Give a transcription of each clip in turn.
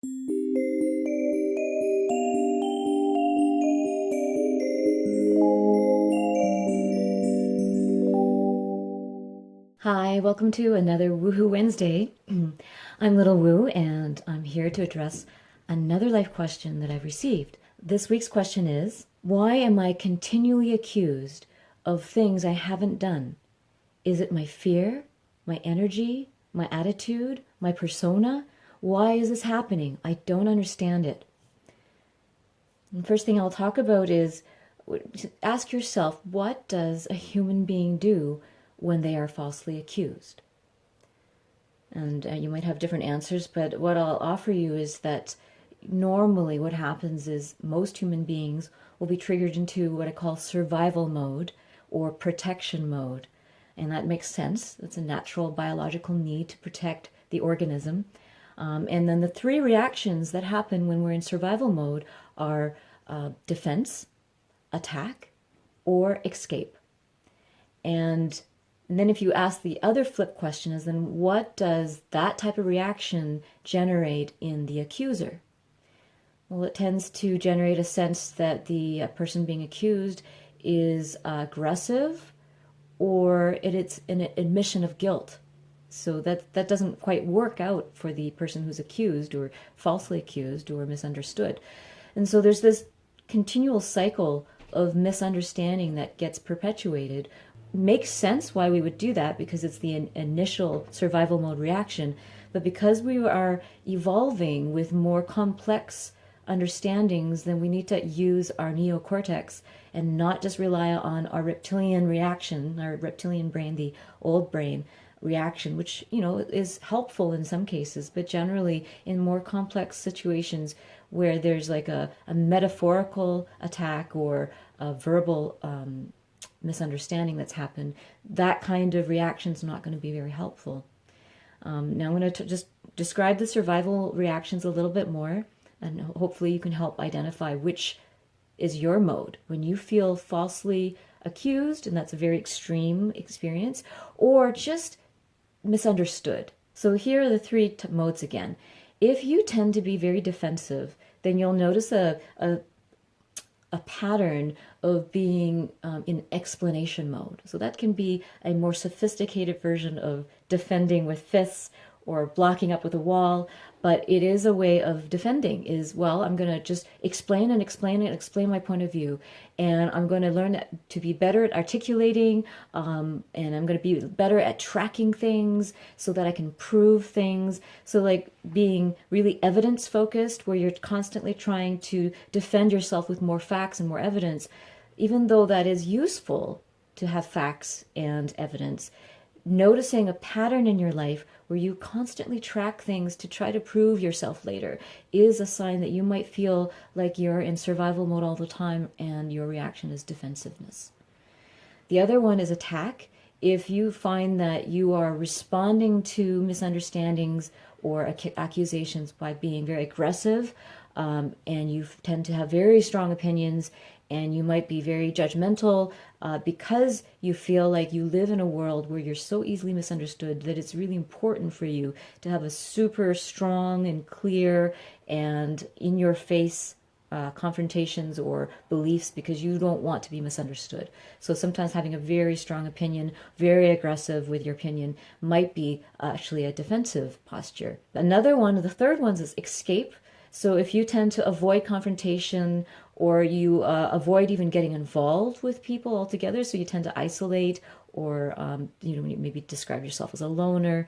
Hi, welcome to another Woohoo Wednesday. I'm Little Woo, and I'm here to address another life question that I've received. This week's question is, why am I continually accused of things I haven't done? Is it my fear, my energy, my attitude, my persona? Why is this happening? I don't understand it. The first thing I'll talk about is ask yourself, what does a human being do when they are falsely accused? And you might have different answers, but what I'll offer you is that normally what happens is most human beings will be triggered into what I call survival mode or protection mode. And that makes sense. It's a natural biological need to protect the organism. And then the three reactions that happen when we're in survival mode are defense, attack, or escape. And then if you ask the other flip question is, then what does that type of reaction generate in the accuser? Well, it tends to generate a sense that the person being accused is aggressive, or it's an admission of guilt. So that doesn't quite work out for the person who's accused or falsely accused or misunderstood. And so there's this continual cycle of misunderstanding that gets perpetuated. Makes sense why we would do that, because it's the initial survival mode reaction. But because we are evolving with more complex understandings, then we need to use our neocortex and not just rely on our reptilian reaction, our reptilian brain, the old brain reaction, which, is helpful in some cases, but generally in more complex situations where there's like a metaphorical attack or a verbal misunderstanding that's happened, that kind of reaction is not going to be very helpful. Now I'm going to just describe the survival reactions a little bit more, and hopefully you can help identify which is your mode when you feel falsely accused, and that's a very extreme experience, or just misunderstood. So here are the three modes again. If you tend to be very defensive, then you'll notice a pattern of being in explanation mode. So that can be a more sophisticated version of defending with fists or blocking up with a wall, but it is a way of defending is, well, I'm going to just explain my point of view, and I'm going to learn to be better at articulating, and I'm going to be better at tracking things so that I can prove things. So like being really evidence focused, where you're constantly trying to defend yourself with more facts and more evidence, even though that is useful to have facts and evidence. Noticing a pattern in your life where you constantly track things to try to prove yourself later is a sign that you might feel like you're in survival mode all the time and your reaction is defensiveness. The other one is attack. If you find that you are responding to misunderstandings or accusations by being very aggressive, and you tend to have very strong opinions, and you might be very judgmental because you feel like you live in a world where you're so easily misunderstood that it's really important for you to have a super strong and clear and in-your-face confrontations or beliefs, because you don't want to be misunderstood. So sometimes having a very strong opinion, very aggressive with your opinion, might be actually a defensive posture. Another one, the third one, is escape. So if you tend to avoid confrontation, or you avoid even getting involved with people altogether, so you tend to isolate, or maybe describe yourself as a loner,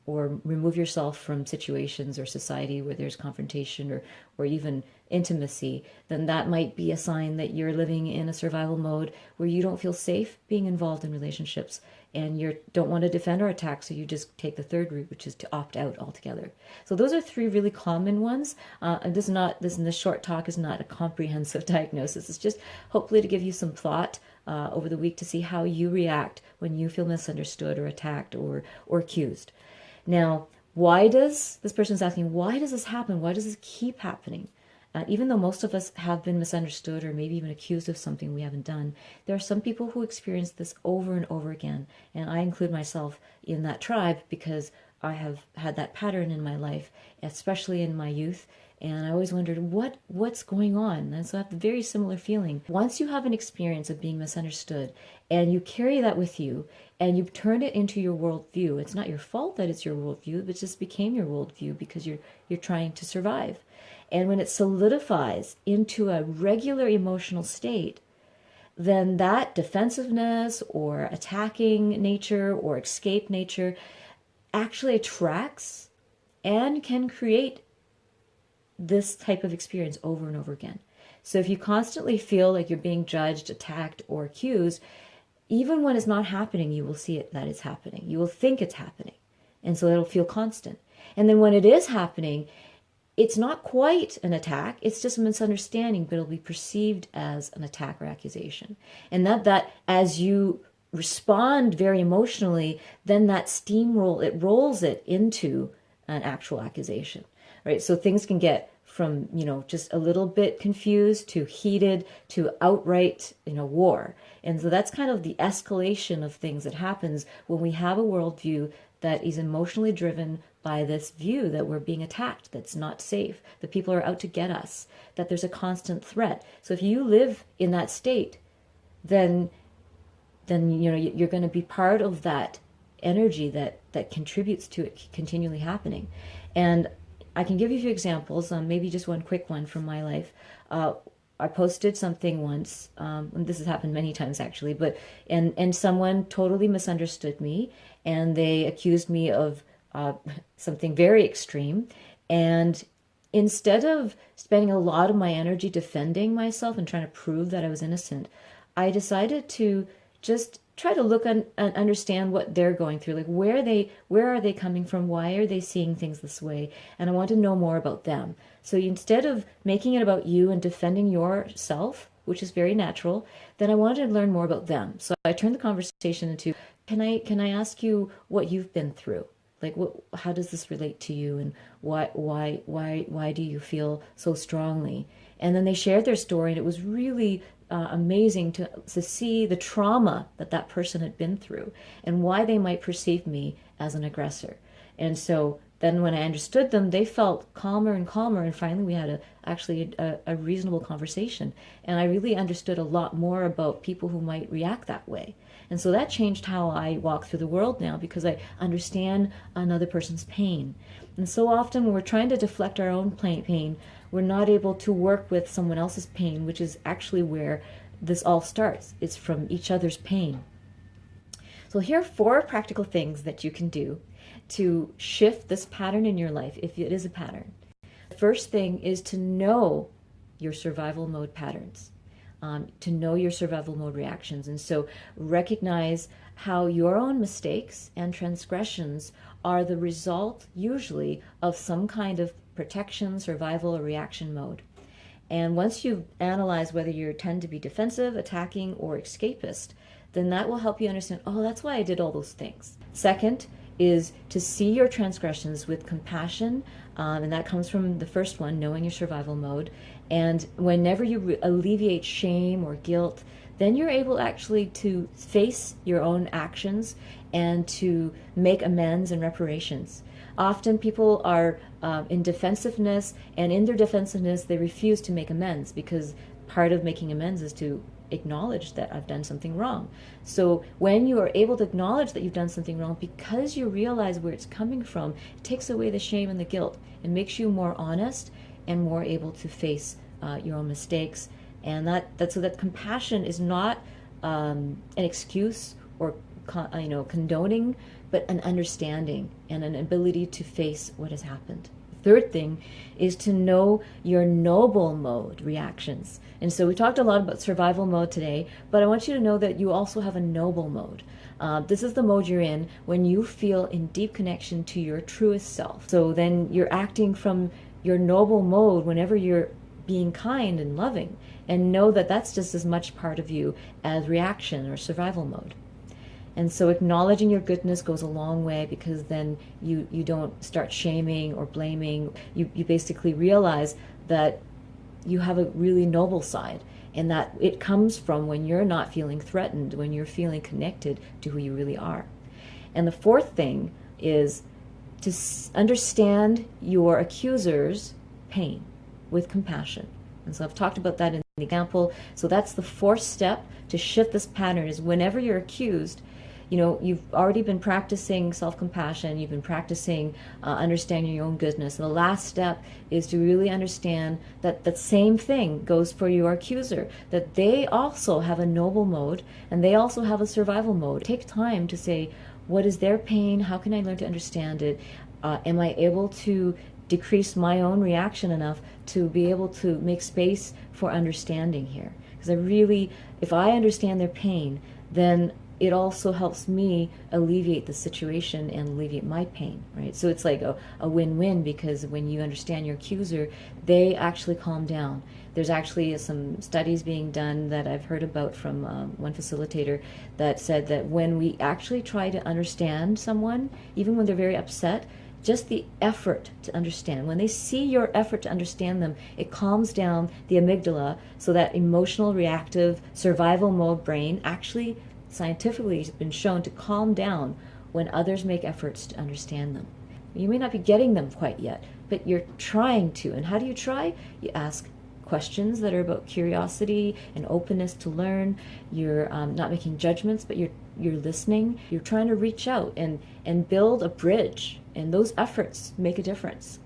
or remove yourself from situations or society where there's confrontation or even intimacy, then that might be a sign that you're living in a survival mode where you don't feel safe being involved in relationships, and you don't want to defend or attack, so you just take the third route, which is to opt out altogether. So those are three really common ones. And this short talk is not a comprehensive diagnosis. It's just hopefully to give you some thought over the week to see how you react when you feel misunderstood or attacked or accused. Now, why does this person's asking, why does this happen? Why does this keep happening? Even though most of us have been misunderstood or maybe even accused of something we haven't done, there are some people who experience this over and over again. And I include myself in that tribe because I have had that pattern in my life, especially in my youth. And I always wondered what's going on. And so I have a very similar feeling. Once you have an experience of being misunderstood and you carry that with you and you turn it into your worldview, it's not your fault that it's your worldview, but it just became your worldview because you're trying to survive. And when it solidifies into a regular emotional state, then that defensiveness or attacking nature or escape nature actually attracts and can create this type of experience over and over again. So if you constantly feel like you're being judged, attacked, or accused, even when it's not happening, you will see it that it's happening. You will think it's happening. And so it'll feel constant. And then when it is happening, it's not quite an attack, it's just a misunderstanding, but it'll be perceived as an attack or accusation. And that as you respond very emotionally, then that steamroll, it rolls it into an actual accusation, right? So things can get from, just a little bit confused to heated to outright, war. And so that's kind of the escalation of things that happens when we have a worldview that is emotionally driven by this view that we're being attacked, that's not safe, that people are out to get us, that there's a constant threat. So if you live in that state, then you're going to be part of that energy that contributes to it continually happening. And I can give you a few examples, maybe just one quick one from my life. I posted something once, and this has happened many times actually, but and someone totally misunderstood me, and they accused me of something very extreme. And instead of spending a lot of my energy defending myself and trying to prove that I was innocent, I decided to just try to look and understand what they're going through, like where are they coming from, why are they seeing things this way, and I want to know more about them. So instead of making it about you and defending yourself, which is very natural, then I wanted to learn more about them. So I turned the conversation into, can I ask you what you've been through? Like, how does this relate to you, and why do you feel so strongly? And then they shared their story, and it was really amazing to see the trauma that person had been through and why they might perceive me as an aggressor. And so then when I understood them, they felt calmer and calmer, and finally we had actually a reasonable conversation. And I really understood a lot more about people who might react that way. And so that changed how I walk through the world now, because I understand another person's pain. And so often when we're trying to deflect our own pain, we're not able to work with someone else's pain, which is actually where this all starts. It's from each other's pain. So here are 4 practical things that you can do to shift this pattern in your life, if it is a pattern. The first thing is to know your survival mode patterns, to know your survival mode reactions. And so recognize how your own mistakes and transgressions are the result, usually, of some kind of protection, survival, or reaction mode. And once you've analyzed whether you tend to be defensive, attacking, or escapist, then that will help you understand, oh, that's why I did all those things. Second is to see your transgressions with compassion, and that comes from the first one, knowing your survival mode. And whenever you alleviate shame or guilt, then you're able actually to face your own actions and to make amends and reparations. Often people are in defensiveness, and in their defensiveness they refuse to make amends, because part of making amends is to acknowledge that I've done something wrong. So when you are able to acknowledge that you've done something wrong, because you realize where it's coming from, it takes away the shame and the guilt. It makes you more honest and more able to face your own mistakes. And so that compassion is not an excuse or condoning, but an understanding and an ability to face what has happened. Third thing is to know your noble mode reactions. And so we talked a lot about survival mode today, but I want you to know that you also have a noble mode. This is the mode you're in when you feel in deep connection to your truest self. So then you're acting from your noble mode whenever you're being kind and loving, and know that that's just as much part of you as reaction or survival mode. And so acknowledging your goodness goes a long way, because then you don't start shaming or blaming. You basically realize that you have a really noble side, and that it comes from when you're not feeling threatened, when you're feeling connected to who you really are. And the fourth thing is to understand your accuser's pain with compassion. And so I've talked about that in the example. So that's the fourth step to shift this pattern, is whenever you're accused, you know, you've already been practicing self-compassion, you've been practicing understanding your own goodness. And the last step is to really understand that the same thing goes for your accuser, that they also have a noble mode and they also have a survival mode. Take time to say, what is their pain? How can I learn to understand it? Am I able to decrease my own reaction enough to be able to make space for understanding here? Because I really, if I understand their pain, then it also helps me alleviate the situation and alleviate my pain, right? So it's like a win-win, because when you understand your accuser, they actually calm down. There's actually some studies being done that I've heard about from one facilitator that said that when we actually try to understand someone, even when they're very upset, just the effort to understand, when they see your effort to understand them, it calms down the amygdala, so that emotional, reactive, survival mode brain actually scientifically has been shown to calm down when others make efforts to understand them. You may not be getting them quite yet, but you're trying to. And how do you try? You ask questions that are about curiosity and openness to learn. You're not making judgments, but you're listening. You're trying to reach out and build a bridge, and those efforts make a difference.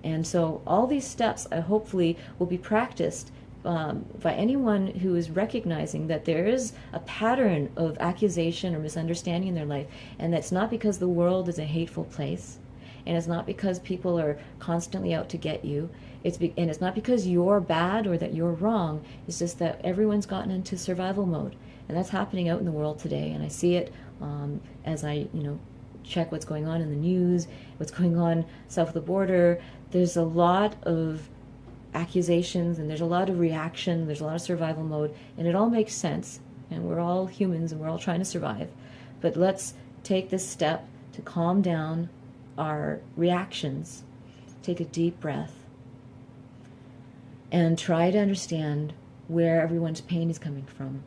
And so all these steps hopefully will be practiced by anyone who is recognizing that there is a pattern of accusation or misunderstanding in their life, and that's not because the world is a hateful place, and it's not because people are constantly out to get you. And it's not because you're bad or that you're wrong. It's just that everyone's gotten into survival mode, and that's happening out in the world today. And I see it as I, check what's going on in the news, what's going on south of the border. There's a lot of accusations, and there's a lot of reaction, there's a lot of survival mode, and it all makes sense, and we're all humans and we're all trying to survive. But let's take this step to calm down our reactions, take a deep breath, and try to understand where everyone's pain is coming from.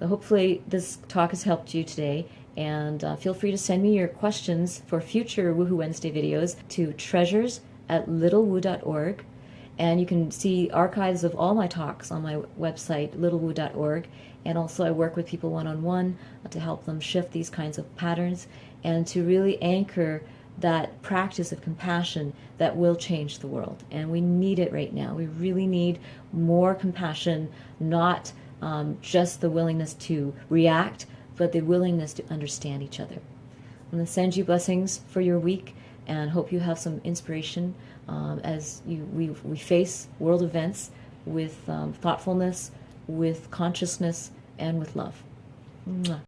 So hopefully this talk has helped you today, and feel free to send me your questions for future Woohoo Wednesday videos to treasures@littlewoo.org. And you can see archives of all my talks on my website, littlewoo.org. And also I work with people one-on-one to help them shift these kinds of patterns and to really anchor that practice of compassion that will change the world. And we need it right now. We really need more compassion, not just the willingness to react, but the willingness to understand each other. I'm going to send you blessings for your week, and hope you have some inspiration as we face world events with thoughtfulness, with consciousness, and with love. Mwah.